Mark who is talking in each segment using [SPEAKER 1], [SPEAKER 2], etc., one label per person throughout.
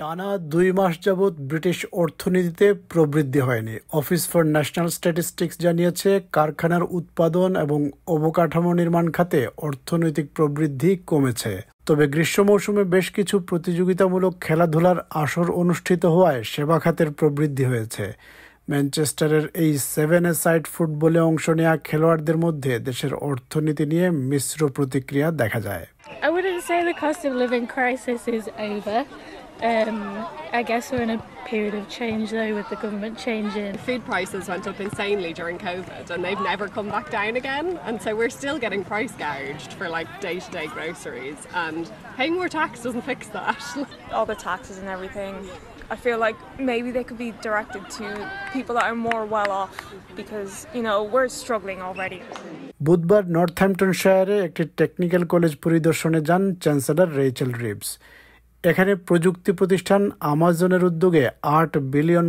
[SPEAKER 1] টানা ২ মাস যাবৎ ব্রিটিশ অর্থনীতিতে প্রবৃদ্ধি হয়নি। অফিস ফর ন্যাশনাল স্ট্যাটিস্টিক্স জানিয়েছে, কারখানার উৎপাদন এবং অবকাঠামো নির্মাণ খাতে অর্থনৈতিক প্রবৃদ্ধি কমেছে। তবে গ্রীষ্ম মৌসুমে বেশ কিছু প্রতিযোগিতামূলক খেলাধুলার আসর অনুষ্ঠিত হওয়ায় সেবা খাতের প্রবৃদ্ধি হয়েছে। ম্যানচেস্টারের এই 7-a-সাইড ফুটবলে অংশ নেওয়া খেলোয়াড়দের মধ্যে দেশের অর্থনীতি নিয়ে মিশ্র প্রতিক্রিয়া দেখা যায়।
[SPEAKER 2] I wouldn't say the cost of living crisis is over. I guess we're in a period of change though, with the government changing.
[SPEAKER 3] Food prices went up insanely during COVID and they've never come back down again, and so we're still getting price gouged for like day-to-day groceries, and paying more tax doesn't fix that.
[SPEAKER 4] All the taxes and everything, I feel like maybe they could be directed to people that are more well off, because we're struggling already.
[SPEAKER 1] বুধবার নর্থহ্যাম্পটনশায়ারে একটি technical college পরিদর্শনে যান chancellor Rachel Reeves. এখানে প্রযুক্তি প্রতিষ্ঠান আমাজনের উদ্যোগে £8 billion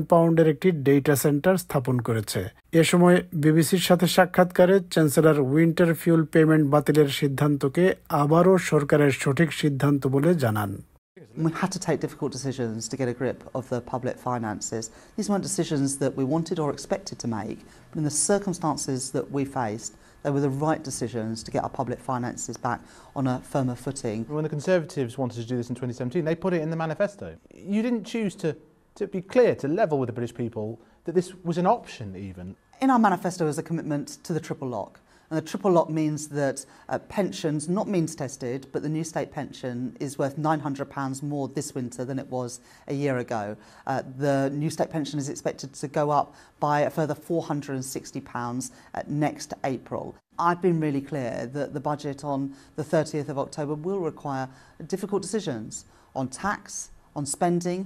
[SPEAKER 1] একটি data centre স্থাপন করেছে। এ সময় বিবিসির সাথে সাক্ষাৎকারে চ্যান্সেলর উইন্টার ফিউল পেমেন্ট বাতিলের সিদ্ধান্তকে আবারও সরকারের সঠিক সিদ্ধান্ত বলে জানান।
[SPEAKER 5] We had to take difficult decisions to get a grip of the public finances. These weren't decisions that we wanted or expected to make, but in the circumstances that we faced, they were the right decisions to get our public finances back on a firmer footing.
[SPEAKER 6] When the Conservatives wanted to do this in 2017, they put it in the manifesto. You didn't choose to be clear, to level with the British people, that this was an option even.
[SPEAKER 5] In our manifesto is a commitment to the triple lock. And the triple lock means that pensions, not means tested, but the new state pension is worth £900 more this winter than it was a year ago. The new state pension is expected to go up by a further £460 next April. I've been really clear that the budget on the 30th of October will require difficult decisions on tax, on spending,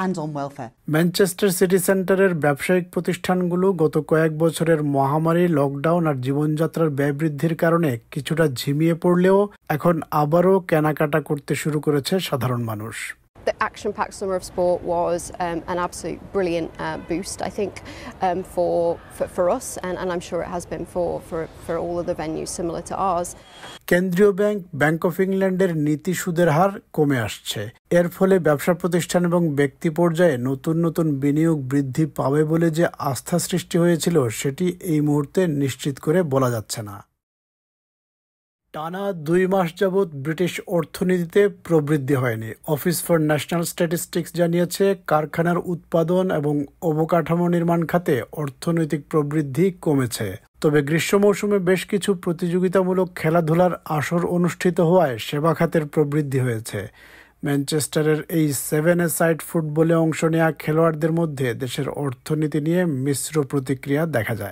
[SPEAKER 5] and on welfare.
[SPEAKER 1] Manchester city সেন্টারের ব্যবসায়িক প্রতিষ্ঠানগুলো গত কয়েক বছরের মহামারী, lockdown আর জীবনযাত্রার ব্যয় বৃদ্ধির কারণে কিছুটা ঝিমিয়ে পড়লেও এখন আবারও কেনাকাটা করতে শুরু করেছে সাধারণ মানুষ।
[SPEAKER 7] The action-packed summer of sport was an absolute brilliant boost, I think, for us, and I'm sure it has been for all of the venues similar to ours.
[SPEAKER 1] কেন্দ্রীয় ব্যাংক অফ ইংল্যান্ডের নীতি সুদের হার কমে আসছে। এর ফলে ব্যবসা প্রতিষ্ঠান এবং ব্যক্তি পর্যায়ে নতুন নতুন বিনিয়োগ বৃদ্ধি পাবে বলে যে আস্থা সৃষ্টি হয়েছিল, সেটি এই মুহূর্তে নিশ্চিত করে বলা যাচ্ছে না। টানা ২ মাস যাবৎ ব্রিটিশ অর্থনীতিতে প্রবৃদ্ধি হয়নি। অফিস ফর ন্যাশনাল স্ট্যাটিস্টিক্স জানিয়েছে, কারখানার উৎপাদন এবং অবকাঠামো নির্মাণ খাতে অর্থনৈতিক প্রবৃদ্ধি কমেছে। তবে গ্রীষ্ম মৌসুমে বেশ কিছু প্রতিযোগিতামূলক খেলাধুলার আসর অনুষ্ঠিত হওয়ায় সেবা খাতের প্রবৃদ্ধি হয়েছে। ম্যানচেস্টারের এই 7-a-সাইড ফুটবলে অংশ নেওয়া খেলোয়াড়দের মধ্যে দেশের অর্থনীতি নিয়ে মিশ্র প্রতিক্রিয়া দেখা যায়।